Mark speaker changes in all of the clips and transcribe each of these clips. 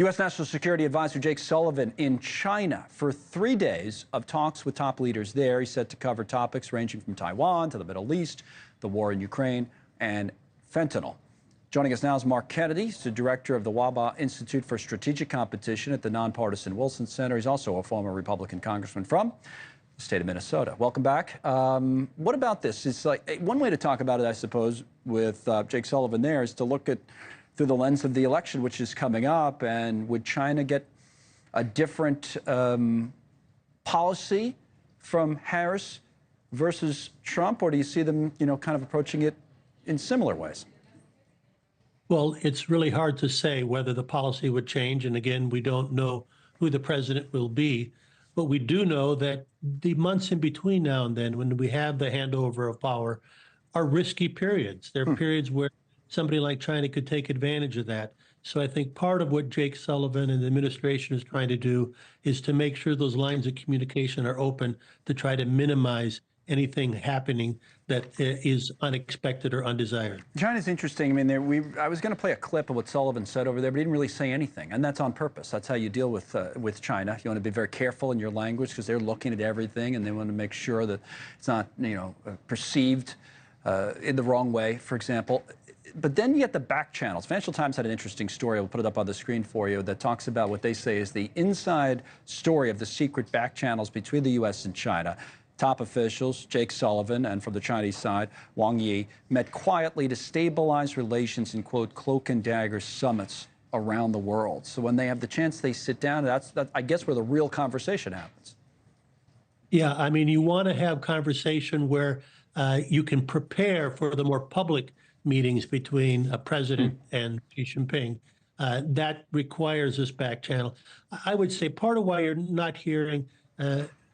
Speaker 1: U.S. National Security Advisor Jake Sullivan in China for 3 days of talks with top leaders there. He's set to cover topics ranging from Taiwan to the Middle East, the war in Ukraine, and fentanyl. Joining us now is Mark Kennedy. He's the director of the Wabaugh Institute for Strategic Competition at the nonpartisan Wilson Center. He's also a former Republican congressman from the state of Minnesota. Welcome back. What about this? It's like one way to talk about it, I suppose, with Jake Sullivan there is to look at through the lens of the election, which is coming up, and would China get a different policy from Harris versus Trump, or do you see them, kind of approaching it in similar ways?
Speaker 2: Well, it's really hard to say whether the policy would change. And again, we don't know who the president will be. But we do know that the months in between now and then, when we have the handover of power, are risky periods. They're periods where somebody like China could take advantage of that. So I think part of what Jake Sullivan and the administration is trying to do is to make sure those lines of communication are open to try to minimize anything happening that is unexpected or undesired.
Speaker 1: China's interesting. I mean, I was going to play a clip of what Sullivan said over there, but he didn't really say anything, and that's on purpose. That's how you deal with China. You want to be very careful in your language because they're looking at everything, and they want to make sure that it's not, perceived in the wrong way, for example. But then you get the back channels. Financial Times had an interesting story. We'll put it up on the screen for you that talks about what they say is the inside story of the secret back channels between the U.S. and China. Top officials, Jake Sullivan, and from the Chinese side, Wang Yi, met quietly to stabilize relations in, quote, cloak and dagger summits around the world. So when they have the chance, they sit down. That's I guess, where the real conversation happens.
Speaker 2: Yeah, I mean, you want to have conversation where you can prepare for the more public meetings between a president and Xi Jinping. That requires this back channel. I would say part of why you're not hearing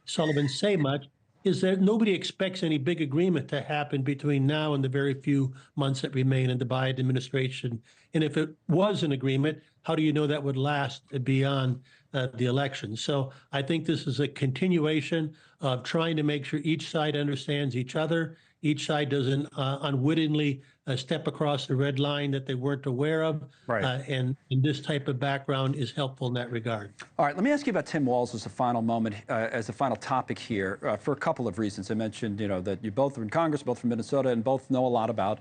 Speaker 2: Sullivan say much is that nobody expects any big agreement to happen between now and the very few months that remain in the Biden administration. And if it was an agreement, how do you know that would last beyond the election? So I think this is a continuation of trying to make sure each side understands each other. Each side doesn't unwittingly step across the red line that they weren't aware of.
Speaker 1: Right.
Speaker 2: And this type of background is helpful in that regard.
Speaker 1: All right, let me ask you about Tim Walz as a final moment, as a final topic here, for a couple of reasons. I mentioned, that you both are in Congress, both from Minnesota, and both know a lot about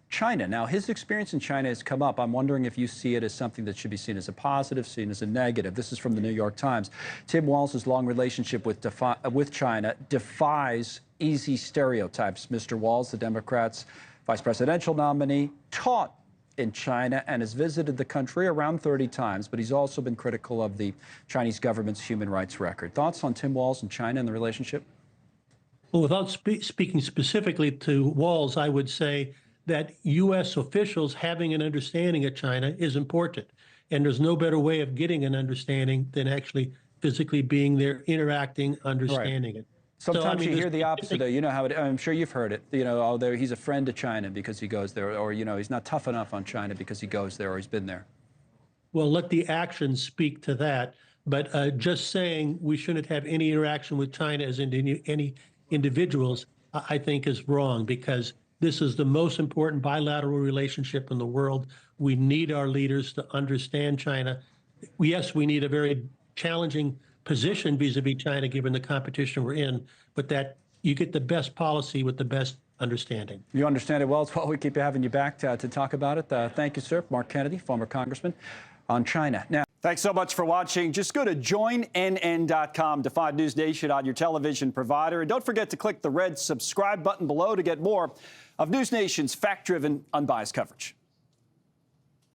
Speaker 1: China. Now, his experience in China has come up. I'm wondering if you see it as something that should be seen as a positive, seen as a negative. This is from the New York Times. Tim Walz's long relationship with China defies easy stereotypes. Mr. Walz, the Democrats' vice presidential nominee, taught in China and has visited the country around 30 times, but he's also been critical of the Chinese government's human rights record. Thoughts on Tim Walz and China and the relationship?
Speaker 2: Well, without speaking specifically to Walz, I would say that U.S. officials having an understanding of China is important. And there's no better way of getting an understanding than actually physically being there, interacting, understanding it.
Speaker 1: Sometimes you hear the opposite, though. You know how it, I'm sure you've heard it. He's a friend to China because he goes there, or, he's not tough enough on China because he goes there or he's been there.
Speaker 2: Well, let the actions speak to that. But just saying we shouldn't have any interaction with China as any individuals, I think is wrong, because this is the most important bilateral relationship in the world. We need our leaders to understand China. Yes, we need a very challenging position vis-a-vis China, given the competition we're in, but that you get the best policy with the best understanding. You understand it well. It's why we keep having you back to talk about it. Thank you, sir. Mark Kennedy, former congressman on China. Now, thanks so much for watching. Just go to joinnn.com to find News Nation on your television provider. And don't forget to click the red subscribe button below to get more of News Nation's fact-driven, unbiased coverage.